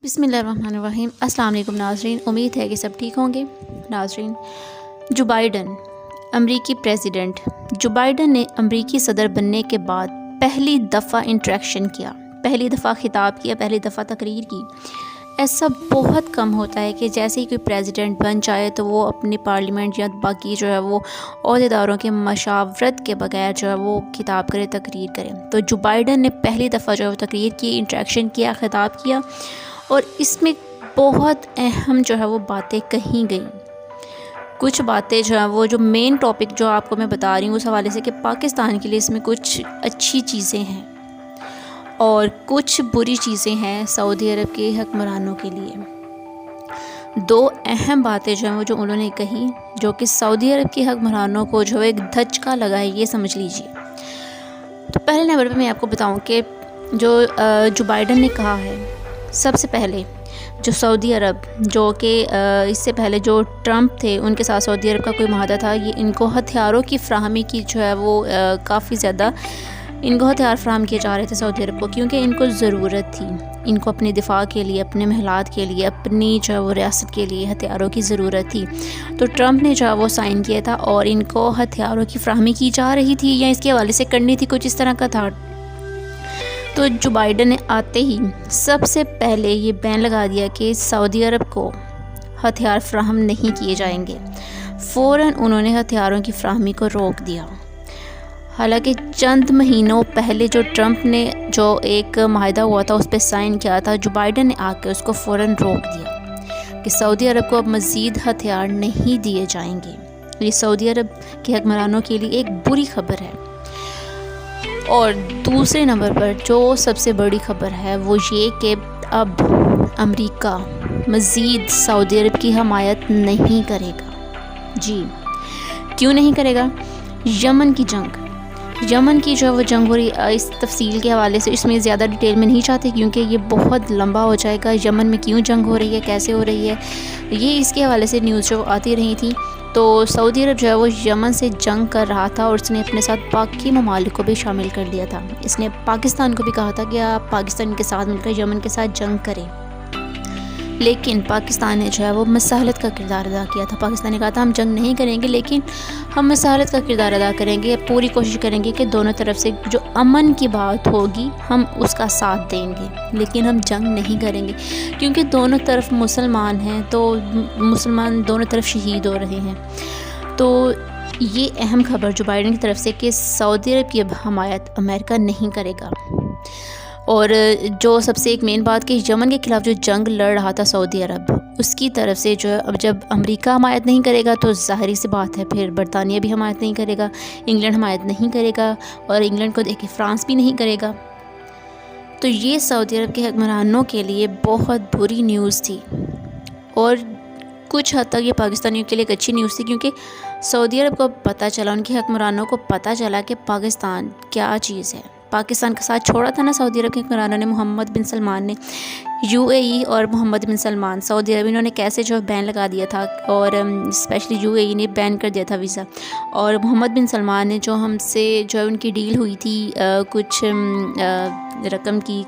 बिस्मिल्लाहिर्रहमानिर्रहीम। अस्सलाम वालेकुम नाज़रीन, उम्मीद है कि सब ठीक होंगे। नाज़रीन, जो बाइडन अमरीकी प्रेसिडेंट जो बाइडन ने अमरीकी सदर बनने के बाद पहली दफ़ा इंटरेक्शन किया, पहली दफ़ा ख़िताब किया, पहली दफ़ा तकरीर की। ऐसा बहुत कम होता है कि जैसे ही कोई प्रेसिडेंट बन जाए तो वो अपनी पार्लियामेंट या बाकी जो है वो अहदेदारों के मशावरत के बगैर जो है वो खिताब करे, तकरीर करे। तो जो बाइडन ने पहली दफ़ा जो है वो तकरीर की, इंटरेक्शन किया, ख़िताब किया और इसमें बहुत अहम जो है वो बातें कही गई। कुछ बातें जो है वो जो मेन टॉपिक जो आपको मैं बता रही हूँ उस हवाले से कि पाकिस्तान के लिए इसमें कुछ अच्छी चीज़ें हैं और कुछ बुरी चीज़ें हैं सऊदी अरब के हुक्मरानों के लिए। दो अहम बातें जो हैं वो जो उन्होंने कही, जो कि सऊदी अरब के हुक्मरानों को जो एक धचका लगा है, ये समझ लीजिए। तो पहले नंबर पे मैं आपको बताऊं कि जो बाइडन ने कहा है, सबसे पहले जो सऊदी अरब जो कि इससे पहले जो ट्रंप थे उनके साथ सऊदी अरब का कोई माहदा था, ये इनको हथियारों की फ़राहमी की जो है वो काफ़ी ज़्यादा इनको हथियार फ़राहम किए जा रहे थे सऊदी अरब को, क्योंकि इनको ज़रूरत थी। इनको अपने दिफा के लिए, अपने महलात के लिए, अपनी जो है वो रियासत के लिए हथियारों की ज़रूरत थी। तो ट्रंप ने जो है वो साइन किया था और इनको हथियारों की फ़राहमी की जा रही थी या इसके हवाले से करनी थी, कुछ इस तरह का था। तो जो बाइडन ने आते ही सबसे पहले ये बैन लगा दिया कि सऊदी अरब को हथियार फ़राहम नहीं किए जाएंगे। फ़ौरन उन्होंने हथियारों की फ़राहमी को रोक दिया। हालांकि चंद महीनों पहले जो ट्रंप ने जो एक माहिदा हुआ था उस पर साइन किया था, जो बाइडन ने आके उसको फ़ौरन रोक दिया कि सऊदी अरब को अब मज़ीद हथियार नहीं दिए जाएंगे। ये सऊदी अरब के हुक्मरानों के लिए एक बुरी खबर है। और दूसरे नंबर पर जो सबसे बड़ी खबर है वो ये कि अब अमेरिका मज़ीद सऊदी अरब की हमायत नहीं करेगा। जी, क्यों नहीं करेगा? यमन की जो है वो जंग हो रही है। इस तफसील के हवाले से इसमें ज़्यादा डिटेल में नहीं चाहते क्योंकि ये बहुत लंबा हो जाएगा। यमन में क्यों जंग हो रही है, कैसे हो रही है, ये इसके हवाले से न्यूज़ जो आती रही थी। तो सऊदी अरब जो है वो यमन से जंग कर रहा था और उसने अपने साथ बाकी ममालिक को भी शामिल कर लिया था। इसने पाकिस्तान को भी कहा था कि आप पाकिस्तान के साथ मिलकर यमन के साथ जंग करें, लेकिन पाकिस्तान ने जो है वो मसालत का किरदार अदा किया था। पाकिस्तान ने कहा था हम जंग नहीं करेंगे लेकिन हम मसालत का किरदार अदा करेंगे, पूरी कोशिश करेंगे कि दोनों तरफ से जो अमन की बात होगी हम उसका साथ देंगे, लेकिन हम जंग नहीं करेंगे क्योंकि दोनों तरफ मुसलमान हैं, तो मुसलमान दोनों तरफ शहीद हो रहे हैं। तो ये अहम खबर जो बाइडन की तरफ से कि सऊदी अरब की हमायत अमेरिका नहीं करेगा। और जो सबसे एक मेन बात कि यमन के ख़िलाफ़ जो जंग लड़ रहा था सऊदी अरब, उसकी तरफ से जो है अब जब अमेरिका हमायत नहीं करेगा तो ज़ाहिर सी बात है फिर बरतानिया भी हमायत नहीं करेगा, इंग्लैंड हमायत नहीं करेगा और इंग्लैंड को देख के फ्रांस भी नहीं करेगा। तो ये सऊदी अरब के हुक्मरानों के लिए बहुत बुरी न्यूज़ थी और कुछ हद तक ये पाकिस्तानियों के लिए एक अच्छी न्यूज़ थी, क्योंकि सऊदी अरब को पता चला, उनके हुक्मरानों को पता चला कि पाकिस्तान क्या चीज़ है। पाकिस्तान का साथ छोड़ा था ना सऊदी अरब के हुक्मरानों ने, मोहम्मद बिन सलमान ने। यूएई और मोहम्मद बिन सलमान, सऊदी अरब, इन्होंने कैसे जो बैन लगा दिया था और स्पेशली यूएई ने बैन कर दिया था वीज़ा। और मोहम्मद बिन सलमान ने जो हमसे जो है उनकी डील हुई थी कुछ रकम की,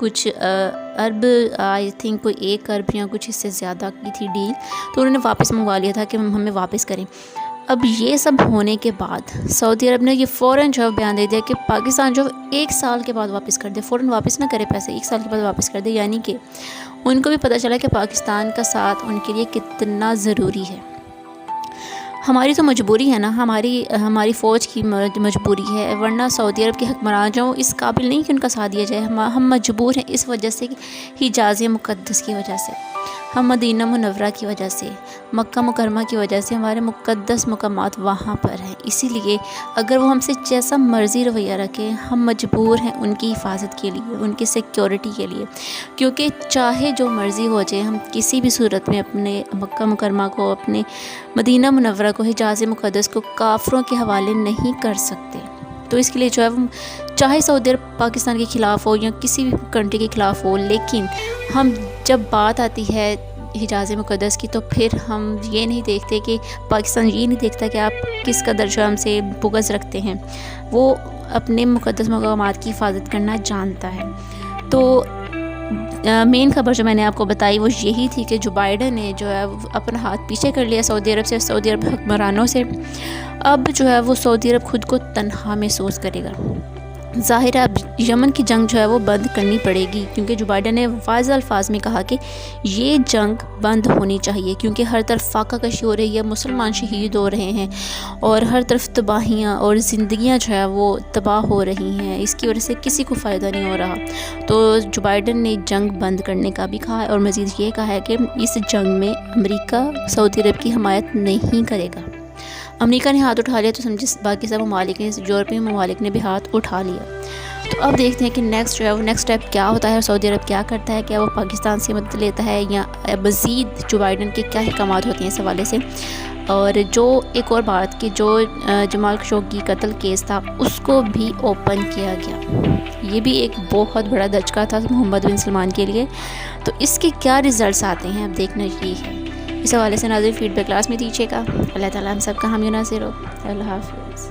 कुछ अरब, आई थिंक कोई 1 अरब या कुछ इससे ज़्यादा की थी डील, तो उन्होंने वापस मंगवा लिया था कि हमें वापस करें। अब ये सब होने के बाद सऊदी अरब ने ये फ़ौरन जो बयान दे दिया कि पाकिस्तान जो 1 साल के बाद वापस कर दे, फ़ौरन वापस ना करे पैसे, 1 साल के बाद वापस कर दे। यानी कि उनको भी पता चला कि पाकिस्तान का साथ उनके लिए कितना ज़रूरी है। हमारी तो मजबूरी है ना, हमारी फ़ौज की मजबूरी है, वरना सऊदी अरब के हुक्मरान जो इस काबिल नहीं कि उनका साथ दिया जाए। हम मजबूर हैं इस वजह से कि हिजाज़ मुक़द्दस की वजह से, हम मदीना मुनव्वरा की वजह से, मक्का मुकरमा की वजह से हमारे मुक़द्दस मकामात वहाँ पर हैं। इसीलिए अगर वो हमसे जैसा मर्ज़ी रवैया रखें, हम मजबूर हैं उनकी हिफाजत के लिए, उनकी सिक्योरिटी के लिए, क्योंकि चाहे जो मर्ज़ी हो जाए हम किसी भी सूरत में अपने मक्का मुकरमा को, अपने मदीना मुनव्वरा को, हिजाज़ मुक़द्दस को काफ़रों के हवाले नहीं कर सकते। तो इसके लिए जो है चाहे सऊदी अरब पाकिस्तान के ख़िलाफ़ हो या किसी भी कंट्री के ख़िलाफ़ हो, लेकिन हम जब बात आती है हिजाज़ मुक़द्दस की तो फिर हम ये नहीं देखते कि पाकिस्तान ये नहीं देखता कि आप किस कदर जो हमसे बुग़्ज़ रखते हैं, वो अपने मुक़द्दस मक़ामात की हिफाजत करना जानता है। तो مین خبر جو میں نے آپ کو بتائی وہ یہی تھی کہ جو بائیڈن نے جو ہے اپنا ہاتھ پیچھے کر لیا سعودی عرب سے، سعودی عرب حکمرانوں سے. اب جو ہے وہ سعودی عرب خود کو تنہا محسوس کرے گا. ظاہر ہے اب یمن کی جنگ جو ہے وہ بند کرنی پڑے گی، کیونکہ جو بائیڈن نے واضح الفاظ میں کہا کہ یہ جنگ بند ہونی چاہیے، کیونکہ ہر طرف فاقہ کشی ہو رہی ہے، مسلمان شہید ہو رہے ہیں اور ہر طرف تباہیاں اور زندگیاں جو ہے وہ تباہ ہو رہی ہیں. اس کی وجہ سے کسی کو فائدہ نہیں ہو رہا. تو جو بائیڈن نے جنگ بند کرنے کا بھی کہا ہے، اور مزید یہ کہا ہے کہ اس جنگ میں امریکہ سعودی عرب کی حمایت نہیں کرے گا. امریکہ نے ہاتھ اٹھا لیا تو سمجھے باقی سب ممالک نے، یورپین ممالک نے بھی ہاتھ اٹھا لیا. تو اب دیکھتے ہیں کہ نیکسٹ جو ہے وہ نیکسٹ اسٹیپ کیا ہوتا ہے، سعودی عرب کیا کرتا ہے، کیا وہ پاکستان سے مدد لیتا ہے یا مزید جو بائیڈن کے کیا احکامات ہوتے ہیں اس حوالے سے. اور جو ایک اور بات کہ جو جمال خشوگی قتل کیس تھا اس کو بھی اوپن کیا گیا، یہ بھی ایک بہت بڑا دھچکا تھا محمد بن سلمان کے لیے. تو اس کے کیا ریزلٹس آتے ہیں اب دیکھنا یہ ہے. اس حوالے سے ناظرین فیڈ بیک کلاس میں دیجیے گا. اللہ تعالیٰ ہم سب کا حامی و ناصر ہو. اللہ حافظ.